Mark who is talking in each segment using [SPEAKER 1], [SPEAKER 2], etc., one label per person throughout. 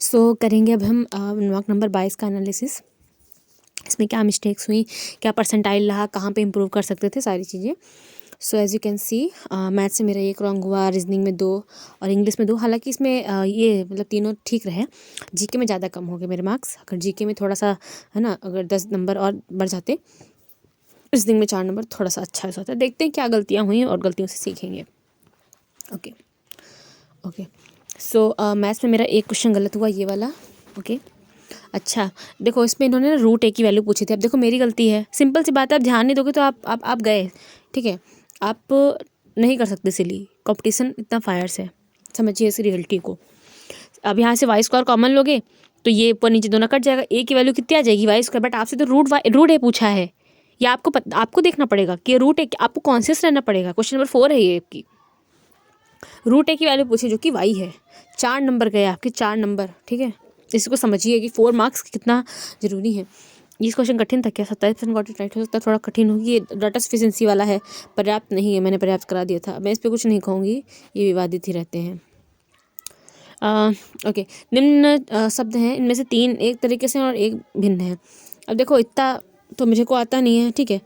[SPEAKER 1] सो करेंगे अब हम मॉक नंबर 22 का एनालिसिस। इसमें क्या मिस्टेक्स हुई, क्या परसेंटाइल रहा, कहाँ पे इम्प्रूव कर सकते थे, सारी चीज़ें। So as you can see math से मेरा 1 रॉन्ग हुआ, रीजनिंग में 2 और इंग्लिश में 2। हालांकि इसमें ये मतलब तीनों ठीक रहे। जीके में ज़्यादा कम हो गए मेरे मार्क्स। अगर जीके में थोड़ा सा है ना, अगर 10 नंबर और बढ़ जाते, रीजनिंग में 4 नंबर थोड़ा सा अच्छा हो जाता। देखते हैं क्या गलतियाँ हुई और गलतियों से सीखेंगे। Okay okay. सो मैथ्स में मेरा एक क्वेश्चन गलत हुआ, ये वाला। ओके अच्छा देखो, इसमें इन्होंने ना रूट ए की वैल्यू पूछी थी। अब देखो मेरी गलती है, सिंपल सी बात है, आप ध्यान नहीं दोगे तो आप गए, ठीक है। आप नहीं कर सकते सिली, कंपटीशन इतना फायर्स है, समझिए इस रियलिटी को। अब यहाँ से वाई स्क्वायर कॉमन लोगे तो ये ऊपर नीचे दोनों कट जाएगा, ए की वैल्यू कितनी आ जाएगी वाई स्क्वायर। बट आपसे तो रूट ए पूछा है, या आपको देखना पड़ेगा कि रूट ए, आपको कॉन्शियस रहना पड़ेगा। क्वेश्चन नंबर 4 है ये आपकी, रूट ए की वैल्यू पूछी जो कि वाई है। 4 नंबर गए आपके, 4 नंबर, ठीक है। इसको समझिए कि 4 मार्क्स कितना ज़रूरी है। ये क्वेश्चन कठिन था क्या? 27% राइट हो सकता है, थोड़ा कठिन होगी। ये डाटा सफिशिएंसी वाला है, पर्याप्त नहीं है, मैंने पर्याप्त करा दिया था। मैं इस पर कुछ नहीं कहूँगी, ये विवादित ही रहते हैं। ओके, निम्न शब्द हैं, इनमें से 3 एक तरीके से और एक भिन्न है। अब देखो इतना तो मुझे को आता नहीं है, ठीक है।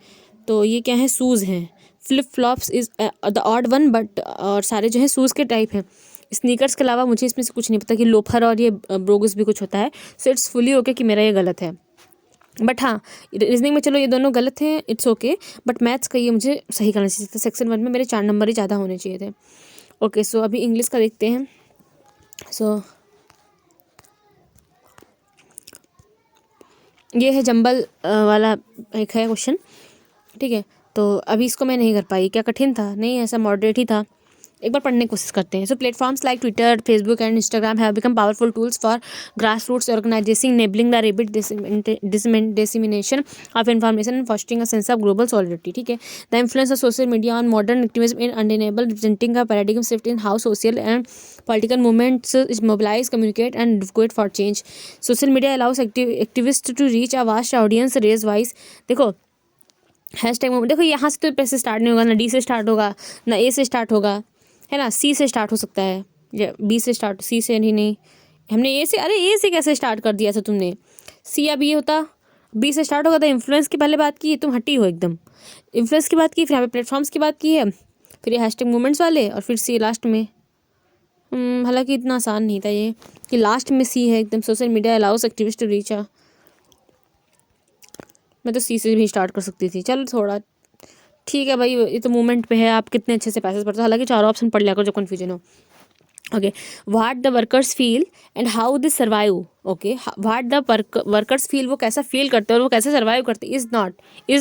[SPEAKER 1] तो ये क्या है? शूज़ हैं। Flip flops is the odd one, but और सारे जो है शूज़ के टाइप हैं। स्नीकर्स के अलावा मुझे इसमें से कुछ नहीं पता कि लोफर और ये ब्रोगस भी कुछ होता है। सो इट्स फुली ओके कि मेरा ये गलत है। बट हाँ, रीजनिंग में चलो ये दोनों गलत हैं, इट्स ओके। बट मैथ्स का ये मुझे सही करना चाहिए था। सेक्शन 1 में मेरे 4 नंबर ही ज़्यादा होने चाहिए थे। ओके सो अभी इंग्लिश का देखते हैं। सो ये है जंबल वाला एक है क्वेश्चन, ठीक है। तो अभी इसको मैं नहीं कर पाई। क्या कठिन था? नहीं, ऐसा मॉडरेट ही था। एक बार पढ़ने की कोशिश करते हैं। So platforms like Twitter, Facebook and Instagram have become powerful tools for grass roots organization, enabling the rapid dissemination of information and fostering a sense of global solidity, ठीक है। The influence of social media on modern activism in undeniable, representing a paradigm shift in how social and political movements mobilize, communicate, and advocate for change. Social media allows activists to reach a vast audience, raise voice. देखो hashtag में देखो, यहाँ से तो पैसे start नहीं होगा ना, डी से स्टार्ट होगा ना, ए से स्टार्ट होगा, है ना, सी से स्टार्ट हो सकता है, या बी से स्टार्ट, सी से नहीं, हमने ए से, अरे ए से कैसे स्टार्ट कर दिया था तुमने? सी अब ये होता, बी से स्टार्ट होगा। तो इन्फ्लुएंस की पहले बात की है, तुम हटी हो एकदम। इन्फ्लुएंस की बात की, फिर यहाँ पे प्लेटफॉर्म्स की बात की है, फिर ये हैशटैग मूवमेंट्स वाले, और फिर सी लास्ट में। हालांकि इतना आसान नहीं था ये कि लास्ट में सी है एकदम। Social media allows activist to reach आ, मैं तो सी से भी स्टार्ट कर सकती थी। चलो थोड़ा ठीक है भाई, ये तो मूवमेंट पे है, आप कितने अच्छे से पैसेज पढ़ते हो। हालांकि 4 ऑप्शन पढ़ लिया करो जब कन्फ्यूजन हो। Okay, what the workers feel and how they survive. Okay, what the workers feel, वो कैसा फील करते हैं और वो कैसे सर्वाइव करते हैं। इज़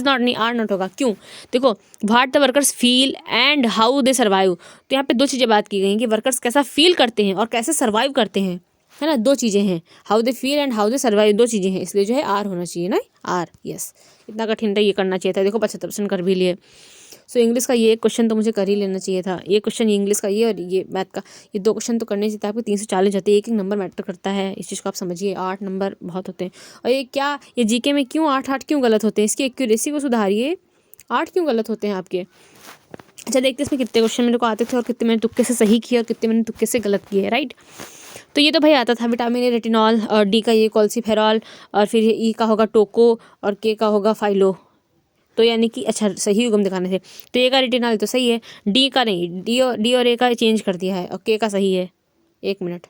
[SPEAKER 1] नॉट नहीं, आर नॉट होगा। क्यों? देखो, what the workers feel and how they survive, तो यहाँ पे 2 चीज़ें बात की गई कि वर्कर्स कैसा फील करते हैं और कैसे सर्वाइव करते हैं, है ना। 2 चीज़ें हैं, how they feel and how they survive, 2 चीज़ें हैं, इसलिए जो है आर होना चाहिए ना, आर। यस, इतना कठिन था, ये करना चाहिए था। देखो 75% कर भी लिए। सो इंग्लिश का ये एक क्वेश्चन तो मुझे कर ही लेना चाहिए था। ये क्वेश्चन, ये इंग्लिश का ये और ये मैथ का, ये 2 क्वेश्चन तो करने चाहिए था। आपको 340 जाते हैं, एक नंबर मैटर करता है, इस चीज़ को आप समझिए। 8 नंबर बहुत होते हैं। और ये क्या, ये जीके में क्यों 8 क्यों गलत होते हैं? इसकी एक्यूरेसी को सुधारिए। 8 क्यों गलत होते हैं आपके? अच्छा देखते इसमें कितने क्वेश्चन मेरे को आते थे और कितने मैंने तुक्के से सही किए और कितने मैंने तुक्के से गलत किए, राइट। तो ये तो भाई आता था, विटामिन ए, रेटिनॉल, और डी का ये कॉल्सिफेरॉल, और फिर ई का होगा टोको, और के का होगा फाइलो। तो यानी कि अच्छा सही युग्म दिखाने थे। तो ए का रेटिनॉल तो सही है, डी का नहीं, डी और ए का चेंज कर दिया है, और के का सही है। 1 मिनट,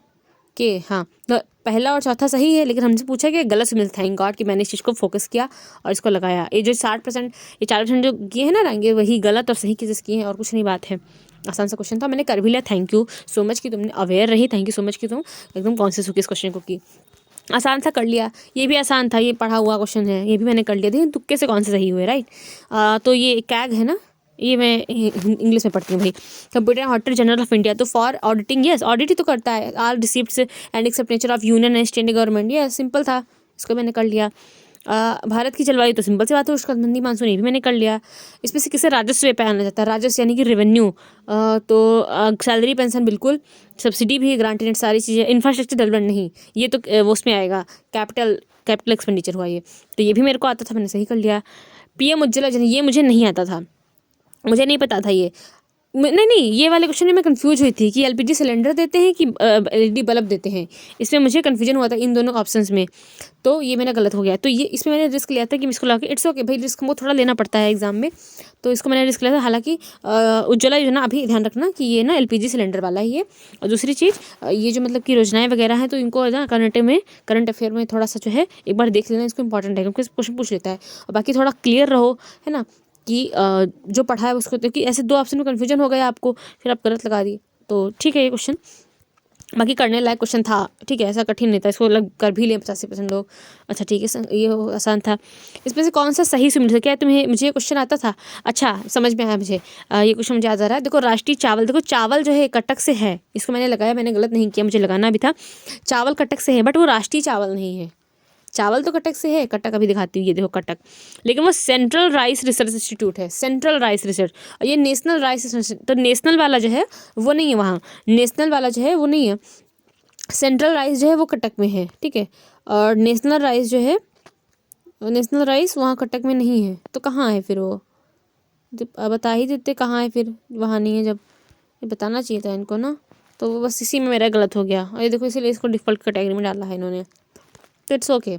[SPEAKER 1] के, हाँ, तो पहला और चौथा सही है, लेकिन हमसे पूछा कि गलत से मिलता। थैंक गॉड कि मैंने इस चीज़ को फोकस किया और इसको लगाया। ये जो 60%, ये 4% जो किए हैं ना रंगे, वही गलत और सही चीज़ें किए हैं, और कुछ नहीं बात है। आसान सा क्वेश्चन था, मैंने कर भी लिया। थैंक यू सो मच कि तुमने अवेयर रही, थैंक यू सो मच कि तुम एकदम कॉन्शियस हो कि इस क्वेश्चन को की। आसान सा कर लिया, ये भी आसान था, ये पढ़ा हुआ क्वेश्चन है, ये भी मैंने कर लिया। देखिए तुक्के से कौन से सही हुए, राइट। तो ये कैग है ना, ये मैं इंग्लिश में पढ़ती हूँ भाई। Comptroller auditor general of India, तो फॉर ऑडिटिंग, यस ऑडिट ही तो करता है। All receipts and except nature of union and state government, ये सिंपल था, इसको मैंने कर लिया। भारत की जलवायु, तो सिंपल सी बात है, उसका मंदी मानसून, ये भी मैंने कर लिया। इसमें से किसे राजस्व पे आना जाता है? राजस्व यानी कि रेवेन्यू, तो सैलरी, पेंशन बिल्कुल, सब्सिडी भी, ग्रांटेड, सारी चीज़ें। इंफ्रास्ट्रक्चर डेवलपमेंट नहीं, ये तो वो उसमें आएगा, कैपिटल एक्सपेंडिचर हुआ ये। तो ये भी मेरे को आता था, मैंने सही कर लिया। पीएम उज्ज्वला योजना, ये मुझे नहीं आता था, मुझे नहीं पता था ये। नहीं नहीं, ये वाले क्वेश्चन में मैं कंफ्यूज हुई थी कि एलपीजी सिलेंडर देते हैं कि एलईडी बल्ब देते हैं, इसमें मुझे कन्फ्यूजन हुआ था इन दोनों ऑप्शंस में, तो ये मेरा गलत हो गया। तो ये इसमें मैंने रिस्क लिया था कि इसको लगा, इट्स ओके भाई, रिस्क वो थोड़ा लेना पड़ता है एग्जाम में, तो इसको मैंने रिस्क लिया था। हालांकि उज्ज्वला योजना, अभी ध्यान रखना कि ये ना एलपीजी सिलेंडर वाला ही है। और दूसरी चीज़, ये जो मतलब कि योजनाएं वगैरह हैं, तो इनको ना करंट अफेयर में थोड़ा सा जो है एक बार देख लेना, इसको इंपॉर्टेंट है क्योंकि क्वेश्चन पूछ लेता है। और बाकी थोड़ा क्लियर रहो, है ना, कि जो पढ़ा है उसको, क्योंकि ऐसे दो ऑप्शन में कन्फ्यूजन हो गया आपको, फिर आप गलत लगा दिए। तो ठीक है ये क्वेश्चन, बाकी करने लायक क्वेश्चन था, ठीक है, ऐसा कठिन नहीं था, इसको लग कर भी लें 85% लोग। अच्छा ठीक है, ये आसान था। इसमें से कौन सा सही सुमित है? क्या तुम्हें, मुझे ये क्वेश्चन आता था? अच्छा समझ में आया मुझे, ये क्वेश्चन मुझे याद आ रहा है। देखो राष्ट्रीय चावल, देखो चावल जो है कटक से है, इसको मैंने लगाया, मैंने गलत नहीं किया, मुझे लगाना भी था। चावल कटक से है, बट वो राष्ट्रीय चावल नहीं है। चावल तो कटक से है, कटक अभी दिखाती हूँ, ये देखो कटक, लेकिन वो सेंट्रल राइस रिसर्च इंस्टीट्यूट है, सेंट्रल राइस रिसर्च, और ये नेशनल राइस रिसर्च, तो नेशनल वाला जो है वो नहीं है वहाँ, नेशनल वाला जो है वो नहीं है, सेंट्रल राइस जो है वो कटक में है, ठीक है। और नेशनल राइस जो है, नेशनल राइस वहाँ कटक में नहीं है, तो कहाँ है फिर वो? जब बता ही देते कहाँ है फिर, वहाँ नहीं है जब, ये बताना चाहिए था इनको ना। तो बस इसी में मेरा गलत हो गया, और ये देखो इसीलिए इसको डिफ़ॉल्ट कैटेगरी में डाला है इन्होंने, तो इट्स ओके।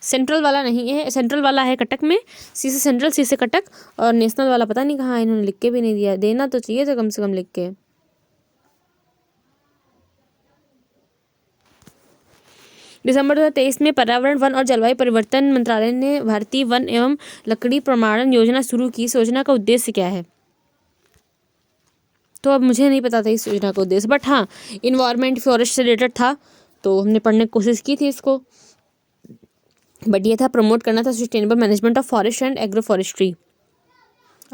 [SPEAKER 1] सेंट्रल वाला नहीं है, सेंट्रल वाला है कटक में, सी से सेंट्रल, सी से कटक, और नेशनल वाला पता नहीं कहाँ है, इन्होंने लिख के भी नहीं दिया, देना तो चाहिए था कम से कम लिख के। दिसंबर 2023 में पर्यावरण, वन और जलवायु परिवर्तन मंत्रालय ने भारतीय वन एवं लकड़ी प्रमाणन योजना शुरू की। इस योजना का उद्देश्य क्या है? तो अब मुझे नहीं पता था इस योजना का उद्देश्य, बट हाँ इन्वायरमेंट फॉरेस्ट से रिलेटेड था, तो हमने पढ़ने की कोशिश की थी इसको। बट ये था प्रमोट करना था sustainable management of forest and agro forestry,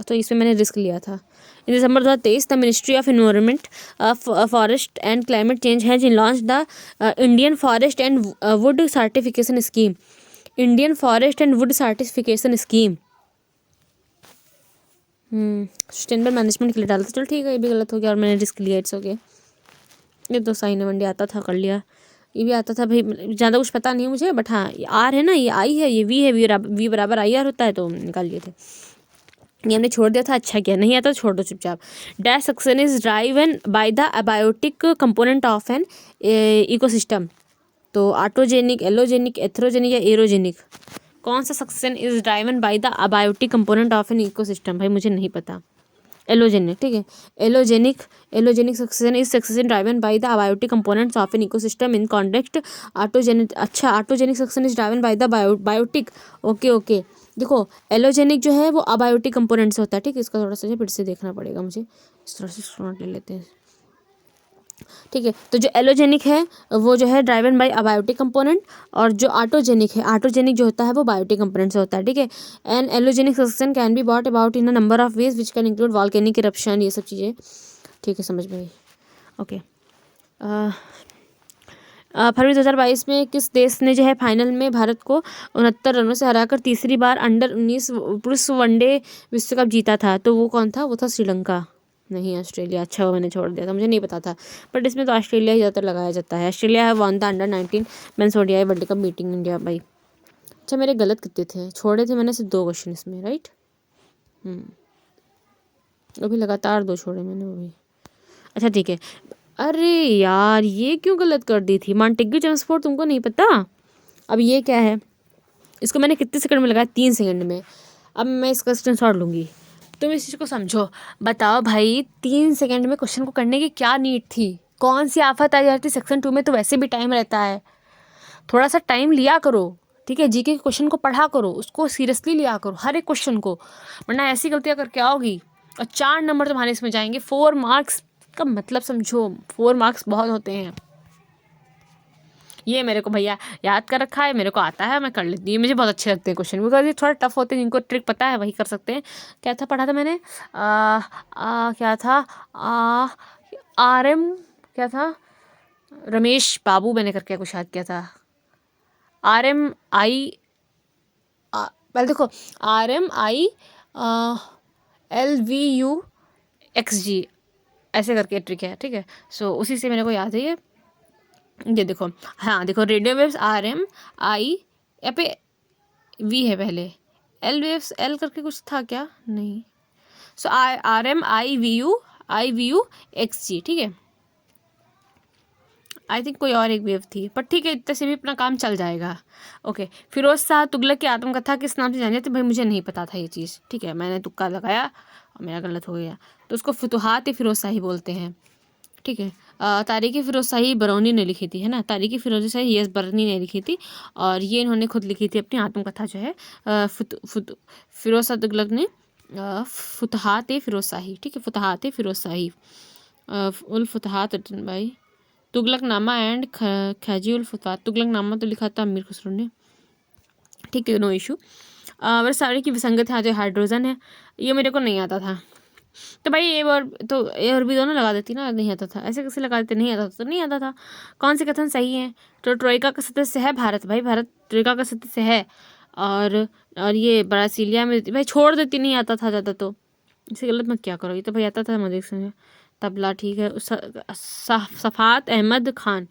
[SPEAKER 1] तो इसमें मैंने रिस्क लिया था। इन दिसंबर 2023 the ministry of environment, forest and climate change has launch the Indian forest and would certification scheme, Indian forest and would certification scheme, sustainable management के लिए डालता, चलो ठीक है, ये भी गलत हो गया और मैंने रिस्क लिया, इट्स ओके। ये तो साइन वनडे आता था, कर लिया, ये भी आता था भाई, ज़्यादा कुछ पता नहीं है मुझे, बट हाँ ये आर है ना, ये आई है, ये वी है, वी बराबर आई आर होता है, तो निकाल लिए थे। ये हमने छोड़ दिया था, अच्छा किया, नहीं आता तो छोड़ दो चुपचाप। Dash succession is driven by the abiotic component of an ecosystem, तो ऑटोजेनिक, एलोजेनिक, एथ्रोजेनिक या एरोजेनिक, कौन सा succession is driven by the abiotic component of an ecosystem? भाई मुझे नहीं पता, एलोजेनिक, ठीक है, allogenic succession is succession driven by the abiotic components of an ecosystem in context autogenic, अच्छा autogenic succession is driven by the biotic, okay okay. देखो allogenic जो है वो अबायोटिक कंपोनेंट से होता है, ठीक है, इसका थोड़ा सा फिर से देखना पड़ेगा मुझे, इस तरह से स्टूडेंट ले लेते हैं, ठीक है। तो जो एलोजेनिक है वो जो है ड्राइवन बाय अबायोटिक कंपोनेंट, और जो ऑटोजेनिक है, ऑटोजेनिक जो होता है वो बायोटिक कंपोनेंट से होता है, ठीक है। And allogenic succession can be bought about in a number of ways which can include volcanic eruption, ये सब चीज़ें, ठीक है, समझ में आई, ओके। फरवरी 2022 में किस देश ने जो है फाइनल में भारत को 69 रनों से हराकर तीसरी बार अंडर-19 पुरुष वनडे विश्व कप जीता था? तो वो कौन था? वो था श्रीलंका, नहीं ऑस्ट्रेलिया। अच्छा वो मैंने छोड़ दिया था, मुझे नहीं पता था, बट इसमें तो ऑस्ट्रेलिया ही ज़्यादातर लगाया जाता है। ऑस्ट्रेलिया है one the under-19 men's ODI world cup beating India by. अच्छा मेरे गलत कितने थे, छोड़े थे मैंने सिर्फ 2 क्वेश्चन इसमें, राइट। अभी लगातार 2 छोड़े मैंने वो भी। अच्छा ठीक है, अरे यार ये क्यों गलत कर दी थी? मॉन्टेग्यू ट्रांसपोर्ट तुमको नहीं पता? अब ये क्या है, इसको मैंने कितने सेकंड में लगाया? 3 सेकंड में। अब मैं इसका स्क्रीनशॉट लूँगी, तुम इस चीज़ को समझो। बताओ भाई 3 सेकंड में क्वेश्चन को करने की क्या नीड थी? कौन सी आफत आ जाती? सेक्शन 2 में तो वैसे भी टाइम रहता है, थोड़ा सा टाइम लिया करो, ठीक है। जीके के क्वेश्चन को पढ़ा करो, उसको सीरियसली लिया करो हर एक क्वेश्चन को, वरना ऐसी गलतियाँ करके आओगी और 4 नंबर तुम्हारे इसमें जाएंगे। 4 मार्क्स का मतलब समझो, 4 मार्क्स बहुत होते हैं। ये मेरे को भैया याद कर रखा है, मेरे को आता है, मैं कर लेती हूँ। मुझे बहुत अच्छे लगते हैं क्वेश्चन, बिकॉज ये थोड़ा टफ होते हैं, जिनको ट्रिक पता है वही कर सकते हैं। क्या था पढ़ा था मैंने, क्या था, RM क्या था, रमेश बाबू मैंने करके कुछ याद किया था, RMI, पहले देखो RMI LVUXG ऐसे करके ट्रिक है, ठीक है। सो उसी से मेरे को याद है ये देखो, हाँ देखो रेडियो वेव्स RMI, यहाँ पे V है पहले, L वेव्स L करके कुछ था क्या? नहीं। सो RMIVU IVUXG, ठीक है। आई थिंक कोई और एक वेव थी, पर ठीक है, इतने से भी अपना काम चल जाएगा। ओके, फिरोज शाह तुगलक की आत्मकथा किस नाम से जानी जाती है? भाई मुझे नहीं पता था ये चीज़, ठीक है, मैंने तुक्का लगाया और मेरा गलत हो गया। तो उसको फुतुहात फिरोज शाही बोलते हैं, ठीक है। तारीख़ फिरोज शाही बरौनी ने लिखी थी, है ना। तारीख़ फिरोज शाही यस बरौनी ने लिखी थी, और ये इन्होंने खुद लिखी थी अपनी आत्मकथा जो है। फिरोज शाह तुगलक ने फुतुहात फिरोज शाही, ठीक है, फुतुहात फिरोज शाही, उल Futuhat written by Tughlaqnama and खजी उल फुतुहात। तुगलकनामा तो लिखा था अमीर खुसरो ने, ठीक है, नो इशू। वर्षावली की विसंगत है जो हाइड्रोजन है, ये मेरे को नहीं आता था। तो भाई ए और तो ए और बी दोनों लगा देती ना, नहीं आता था, ऐसे कैसे लगा देते, नहीं आता था तो नहीं आता था। कौन से कथन सही है? तो ट्रोइका का सदस्य है भारत, भाई भारत ट्रोइका का सदस्य है। और ये ब्रासीलिया में भाई छोड़ देती, नहीं आता था ज़्यादा, तो इसे गलत मत क्या करो, ये तो भाई आता था मलिक से तबला, ठीक है। सफ़ात अहमद खान,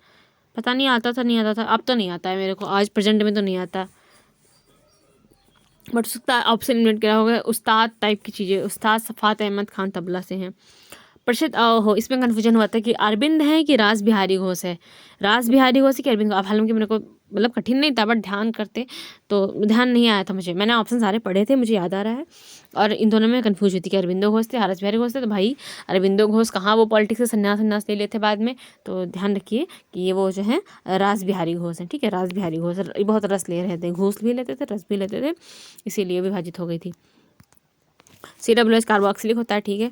[SPEAKER 1] पता नहीं आता था, नहीं आता था, अब तो नहीं आता है मेरे को, आज प्रेजेंट में तो नहीं आता, बट उसका ऑप्शन इन्वेंट करा होगा, उस्ताद टाइप की चीज़ें। उस्ताद सफ़ात अहमद खान तबला से हैं। प्रसिद्ध हो, इसमें कन्फ्यूजन हुआ था कि अरविंद है कि रास बिहारी घोष है, रास बिहारी घोष है कि अरविंद। अब हालांकि मेरे को मतलब कठिन नहीं था, बट ध्यान करते तो ध्यान नहीं आया था मुझे, मैंने ऑप्शन सारे पढ़े थे, मुझे याद आ रहा है। और इन दोनों में कन्फ्यूज हुई थी कि अरविंदो घोष थे, रास बिहारी घोष थे। तो भाई अरविंदो घोष कहाँ, वो पॉलिटिक्स से संन्यास ले लेते बाद में, तो ध्यान रखिए कि ये वो जो है रास बिहारी घोष हैं, ठीक है, रास बिहारी घोष। ये बहुत रस ले रहे थे, घूस भी लेते थे, रस भी लेते थे, इसीलिए विभाजित हो गई थी। CWH कार्बोक्सिलिक होता है, ठीक है।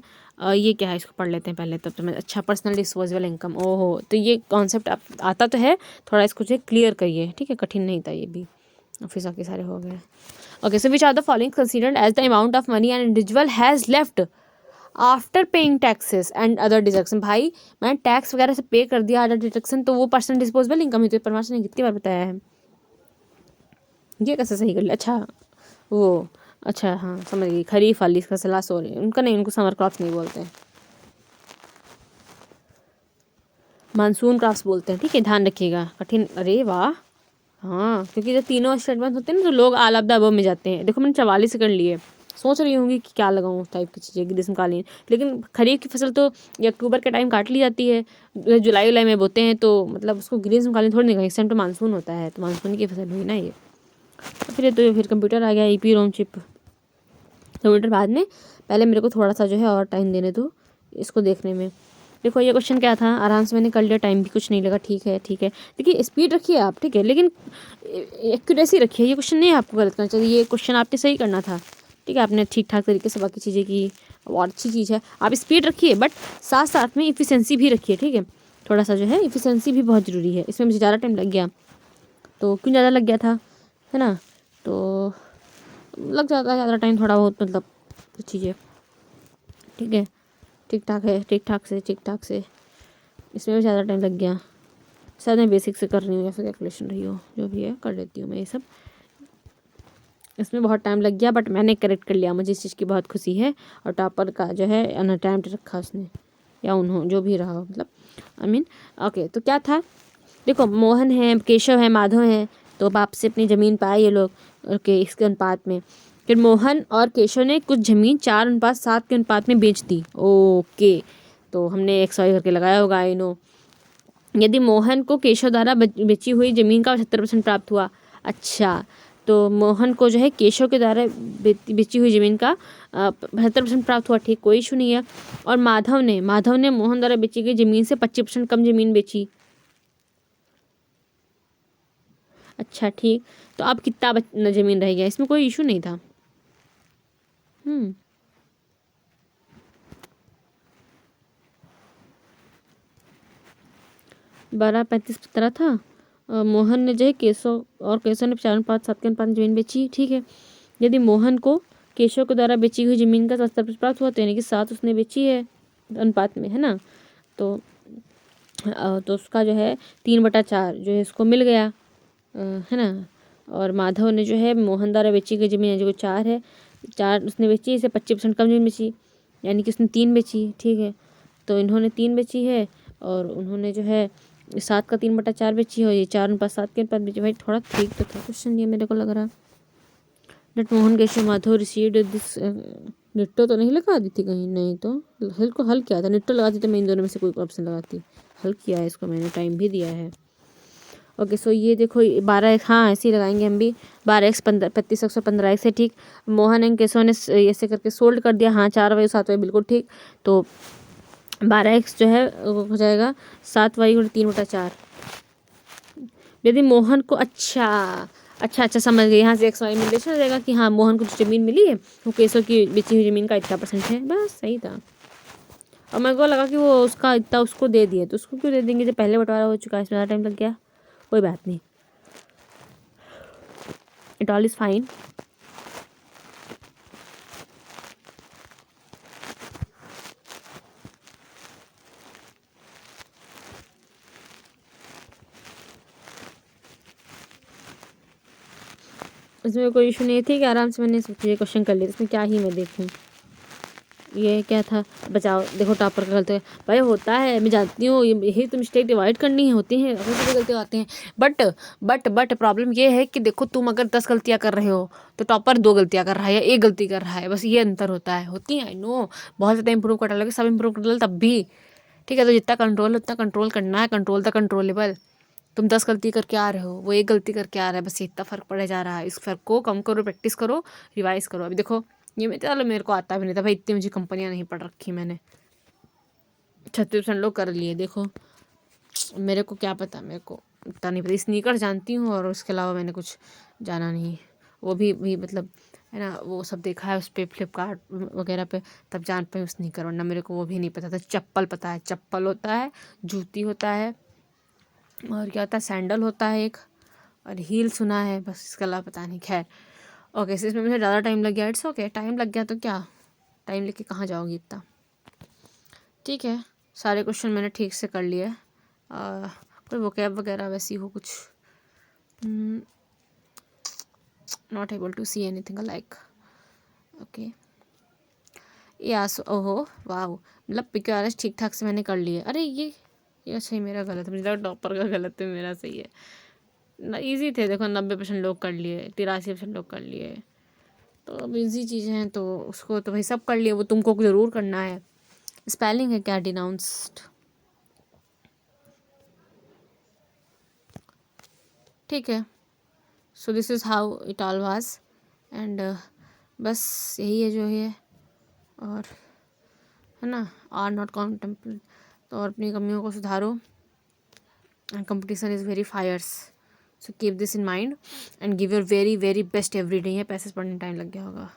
[SPEAKER 1] ये क्या है, इसको पढ़ लेते हैं पहले, तब तो मैं, अच्छा, पर्सनल डिस्पोजेबल इनकम, ओहो, तो ये कॉन्सेप्ट आता तो है, थोड़ा इसको जो क्लियर करिए, ठीक है, कठिन नहीं था ये भी, ऑफिस के सारे हो गए। Okay, so which are the following considered as the amount of money an individual has left after paying taxes and other deduction. भाई मैंने टैक्स वगैरह से पे कर दिया, अदर डिडक्शन, तो वो पर्सनल डिस्पोजेबल इनकम ही तो परमार्श ने कितनी बार बताया है, ये कैसे सही कर लिया। अच्छा वो, अच्छा हाँ समझ गई, खरीफ वाली इसका सलाह, सॉरी उनका नहीं, उनको समर क्रॉप्स नहीं बोलते हैं, मानसून क्रॉप्स बोलते हैं, ठीक है, ध्यान रखिएगा, कठिन, अरे वाह, हाँ, क्योंकि जब तीनों स्टेटमेंट होते हैं ना, तो लोग आल ऑफ द अबव में जाते हैं। देखो मैंने 44 सेकंड लिए, सोच रही होंगी कि क्या लगाऊं उस टाइप की चीज़ें ग्रीष्मकालीन, लेकिन खरीफ की फसल तो ये अक्टूबर के टाइम काट ली जाती है, जुलाई में बोते हैं, तो मतलब उसको ग्रीष्मकालीन थोड़ी नहीं, इस टाइम तो मानसून होता है, तो मानसून की फसल हुई ना ये। तो फिर कंप्यूटर आ गया, EEPROM चिप, कंप्यूटर बाद में, पहले मेरे को थोड़ा सा जो है और टाइम देने दो इसको देखने में। देखो ये क्वेश्चन क्या था, आराम से मैंने कर लिया, टाइम भी कुछ नहीं लगा, ठीक है, ठीक है। देखिए स्पीड रखिए आप, ठीक है, लेकिन एक्यूरेसी रखिए, ये क्वेश्चन नहीं आपको गलत करना चाहिए, ये क्वेश्चन आपने सही करना था, ठीक है, आपने ठीक ठाक तरीके से बाकी चीज़ें की, और अच्छी चीज़ है, आप स्पीड रखिए, बट साथ साथ में इफ़िशेंसी भी रखिए, ठीक है, थोड़ा सा जो है इफ़िशेंसी भी बहुत ज़रूरी है। इसमें मुझे ज़्यादा टाइम लग गया, तो क्यों ज़्यादा लग गया था, है ना, तो लग जाता है ज़्यादा टाइम थोड़ा बहुत, मतलब कुछ चीज़ें, ठीक है, ठीक ठाक है, ठीक ठाक से इसमें भी ज़्यादा टाइम लग गया, शायद मैं बेसिक से कर रही हूँ या फिर कैलकुलेशन रही हो, जो भी है कर लेती हूँ मैं ये सब, इसमें बहुत टाइम लग गया, बट मैंने करेक्ट कर लिया, मुझे इस चीज़ की बहुत खुशी है। और टॉपर का जो है अनअटेम्प्ट रखा उसने, या उन्होंने जो भी रहा, मतलब ओके, तो क्या था, देखो मोहन है, केशव है, माधव है, तो बाप से अपनी ज़मीन पाए ये लोग, ओके, इसके अनुपात में। फिर मोहन और केशव ने कुछ ज़मीन 4:7 के अनुपात में बेच दी, ओके, तो हमने XY करके लगाया होगा, आई नो। यदि मोहन को केशव द्वारा बेची हुई ज़मीन का 75% प्राप्त हुआ, अच्छा, तो मोहन को जो है केशव के द्वारा बेची हुई ज़मीन का 75% प्राप्त हुआ, ठीक, कोई इशू नहीं है। और माधव ने मोहन द्वारा बेची गई ज़मीन से 25% कम ज़मीन बेची, अच्छा ठीक, तो अब कितना ज़मीन रह गया, इसमें कोई इशू नहीं था। 12:35 था। मोहन ने जो है केशव ने 4:7 के अनुपात में ज़मीन बेची, ठीक है। यदि मोहन को केशव के द्वारा बेची हुई ज़मीन का 70% प्राप्त हुआ, तो यानी कि 7 उसने बेची है अनुपात में, है ना, तो उसका जो है 3/4 जो है इसको मिल गया, है ना। और माधव ने जो है मोहन द्वारा बेची गई ज़मीन जो 4 है, 4 उसने बेची, इसे 25% कम ज़मीन बेची, यानी कि उसने 3 बेची, ठीक है, तो इन्होंने 3 बेची है, और उन्होंने जो है 7 का 3/4 बेची है, और ये 4:7 के अनुपात बेची। भाई थोड़ा ठीक तो था क्वेश्चन ये, मेरे को लग रहा, नट मोहन केशव माथुर रिसीव्ड दिस। निट्टो तो नहीं लगा दी थी कहीं, नहीं तो हल को हल किया था, निट्टो लगाती तो मैं इन दोनों में से कोई ऑप्शन लगाती। हल किया है इसको मैंने, टाइम भी दिया है। ओके सो ये देखो 12x, हाँ ऐसे ही लगाएंगे हम भी। 12x 35 15x है ठीक। मोहन एंड केशव ने ऐसे करके सोल्ड कर दिया, हाँ 4y 7y बिल्कुल ठीक। तो 12x जो है वो हो जाएगा 7y और 3/4। यदि मोहन को अच्छा समझ गए, यहाँ से XY में देखा जाएगा कि हाँ मोहन को जो ज़मीन मिली है वो केशव की बेची हुई ज़मीन का इतना % है, बस सही था। और मेरे को लगा कि वो उसका इतना उसको दे दिया, तो उसको क्यों दे देंगे जब पहले बंटवारा हो चुका है, इसमें ज़्यादा टाइम लग गया। कोई बात नहीं, इट ऑल इज़ फाइन। इसमें कोई इशू नहीं थी कि आराम से मैंने ये क्वेश्चन कर लिया, इसमें क्या ही मैं देखूँ। ये क्या था, बचाओ। देखो टॉपर का गलती है भाई, होता है, मैं जानती हूँ, यही तो मिस्टेक डिवाइड करनी है, होती हैं, अपनी भी गलतियाँ आती हैं। बट प्रॉब्लम ये है कि देखो तुम अगर 10 गलतियाँ कर रहे हो तो टॉपर 2 गलतियाँ कर रहा है या 1 गलती कर रहा है, बस ये अंतर होता है। होती है, आई नो, बहुत ज़्यादा इंप्रूव कर डालोगे, सब इंप्रूव कर डालो तब भी ठीक है। तो जितना कंट्रोल है उतना कंट्रोल करना है, कंट्रोल द कंट्रोलेबल। तुम 10 गलती करके आ रहे हो, वो 1 गलती करके आ रहा है, बस इतना फ़र्क पड़े जा रहा है। इस फ़र्क को कम करो, प्रैक्टिस करो, रिवाइज़ करो। अभी देखो ये चलो मेरे को आता भी नहीं था भाई, इतनी मुझे कंपनियाँ नहीं पढ़ रखी मैंने, 36% लोग कर लिए। देखो मेरे को क्या पता, मेरे को इतना नहीं पता। स्नीकर जानती हूँ और उसके अलावा मैंने कुछ जाना नहीं। वो भी मतलब है ना, वो सब देखा है उस पर फ्लिपकार्ट वगैरह पे, तब जान पाई स्नीकर, वरना मेरे को वो भी नहीं पता था। चप्पल पता है, चप्पल होता है, जूती होता है, और क्या होता है, सैंडल होता है एक, और हील सुना है, बस इसके अलावा पता नहीं। खैर ओके, इसमें मुझे ज़्यादा टाइम लग गया, इट्स ओके, टाइम लग गया तो क्या, टाइम लेके कहाँ जाओगी इतना। ठीक है, सारे क्वेश्चन मैंने ठीक से कर लिए। कोई वोकैब वगैरह वैसी हो कुछ, not able to see anything like. Okay yes, ओहो वाह, मतलब PQRS ठीक ठाक से मैंने कर लिए। अरे ये अच्छा ही मेरा गलत है, मुझे लगा टॉपर का गलत है, मेरा सही है ना। ईजी थे देखो, 90% लोग कर लिए, 83% लोग कर लिए। तो अब ईजी चीज़ें हैं तो उसको तो भाई सब कर लिए, वो तुमको ज़रूर करना है। स्पेलिंग है क्या, डिनाउंस्ड, ठीक है। So this is how it all was, and बस यही है जो है, और है ना, आर नॉट कॉन्टेम्पल, तो और अपनी कमियों को सुधारो। And competition is very fierce, so keep this in mind and give your very very best every day. है पैसे पढ़ने टाइम लग गया होगा।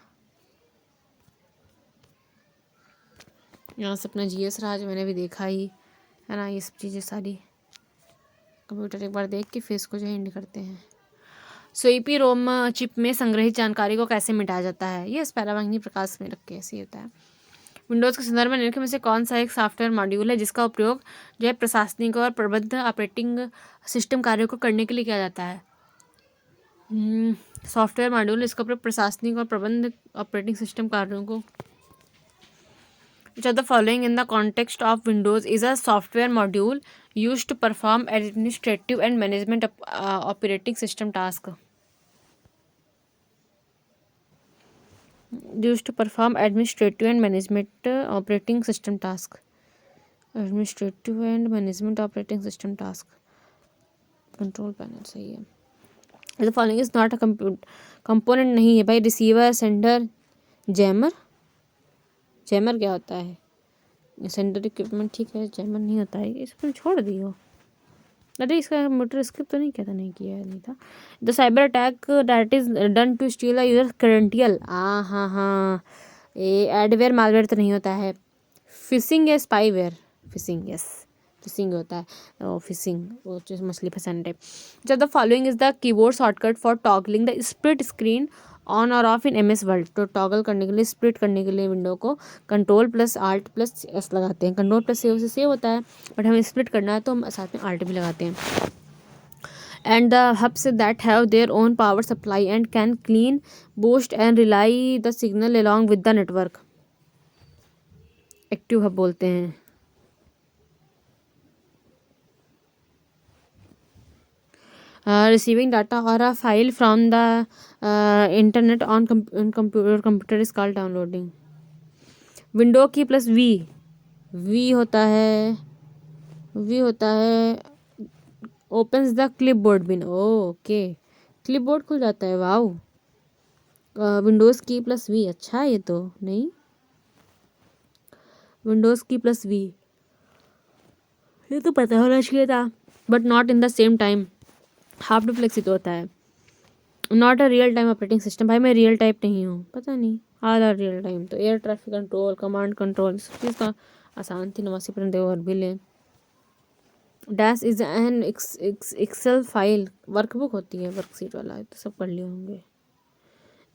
[SPEAKER 1] यहाँ से अपना GS रहा जो मैंने भी देखा ही है ना, ये सब चीज़ें सारी कंप्यूटर एक बार देख के फेस को जो है एंड करते हैं। सो EEPROM चिप में संग्रहित जानकारी को कैसे मिटाया जाता है, ये पैरावांगनी प्रकाश में रख के ऐसे ही होता है। विंडोज़ के संदर्भ में निम्नलिखित में से कौन सा एक सॉफ्टवेयर मॉड्यूल है जिसका उपयोग जो है प्रशासनिक और प्रबंध ऑपरेटिंग सिस्टम कार्यों को करने के लिए किया जाता है। सॉफ्टवेयर मॉड्यूल, इसका उपयोग प्रशासनिक और प्रबंध ऑपरेटिंग सिस्टम कार्यों को। Which of the following in the context of Windows is a software module used to perform administrative and management operating system task? Used to perform administrative and management operating system task. Administrative and management operating system task. Control panel सही है। The following is not a component नहीं है भाई। Receiver, sender, jammer. Jammer क्या होता है? Sender equipment ठीक है, जैमर नहीं होता है, इसको छोड़ दियो। अरे इसका कंप्यूटर स्क्रिप्ट तो नहीं कहता, नहीं किया है, नहीं था। The cyber attack that is done to steal a user credential. हाँ, ये एडवेयर मालवेयर तो नहीं होता है। फिशिंग या स्पाईवेयर, फिशिंग, यस फिशिंग होता है। फिशिंग वो जो मछली फंसाने टाइप। जब the following is the keyboard shortcut for toggling the split screen on और ऑफ इन MS वर्ल्ड। तो टॉगल करने के लिए, स्प्लिट करने के लिए विंडो को Ctrl+Alt+S लगाते हैं। Ctrl+सेव से सेव होता है, बट हमें स्प्लिट करना है तो हम साथ में Alt भी लगाते हैं। And the hubs that have their own power supply and can clean, boost and relay the signal along with the network, active hub बोलते हैं। रिसीविंग डाटा और a file from the internet on computer is called downloading. Window key plus V, V होता है opens the clipboard bin. Okay, clipboard खुल जाता है, wow. Windows key plus V, अच्छा है ये तो, नहीं विंडोज़ की प्लस वी ये तो पता होना चाहिए था, but not in the same time. Half duplex ही तो होता है, not a real time operating system. भाई मैं रियल टाइप नहीं हूँ, पता नहीं, आधा रियल टाइम तो air traffic control, command control, सब चीज़ का आसान थी, 89% और भी ले। Dash is an Excel file, workbook होती है, वर्कशीट वाला है, तो सब पढ़ लिए होंगे।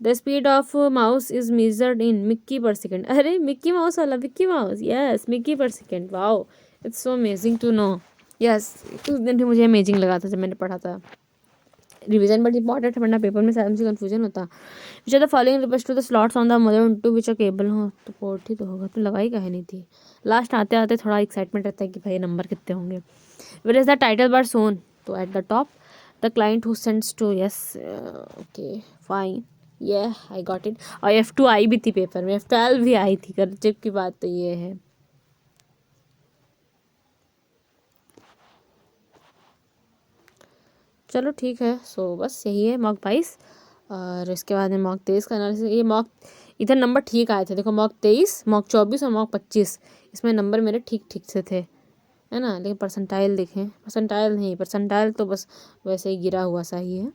[SPEAKER 1] The speed of mouse is measured in mickey per second. अरे मिक्की माउस वाला, Mickey Mouse, yes, mickey per second, wow, it's so amazing to know. Yes, उस दिन भी मुझे अमेजिंग लगा था जब मैंने पढ़ा था। रिवीजन बट इंपॉर्टेंट है, वरना पेपर में शायद मुझे कंफ्यूजन होता। Which are the following request to the slots on the mother to which a cable हो, तो पोर्ट ही तो होगा, तो लगाई काहे नहीं थी। लास्ट आते आते थोड़ा एक्साइटमेंट रहता है कि भाई नंबर कितने होंगे। Where is the title bar shown, तो at the top the client who sends to, yes, okay fine, ये आई गॉट इट। और F2 आई भी थी पेपर में, F12 भी आई थी, गजब की बात तो ये है। चलो ठीक है, सो बस यही है मॉक 22, और इसके बाद में मॉक 23 का एनालिसिस। ये मॉक इधर नंबर ठीक आए थे, देखो मॉक 23, मॉक 24 और मॉक 25, इसमें नंबर मेरे ठीक ठीक से थे, है ना। लेकिन परसेंटाइल देखें, परसेंटाइल नहीं, परसेंटाइल तो बस वैसे ही गिरा हुआ सा ही है,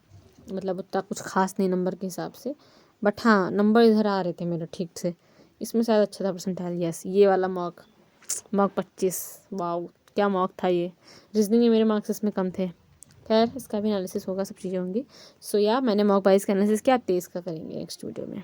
[SPEAKER 1] मतलब उतना कुछ खास नहीं नंबर के हिसाब से, बट हाँ नंबर इधर आ रहे थे मेरे ठीक से, इसमें शायद अच्छा था परसेंटाइल। यस, ये वाला मॉक, मॉक 25, वाओ क्या मॉक था ये। रीजनिंग में मेरे मार्क्स इसमें कम थे, खैर इसका भी एनालिसिस होगा, सब चीज़ें होंगी। सो या मैंने मॉक 22 का एनालिसिस किया, आप 23 का करेंगे नेक्स्ट वीडियो में।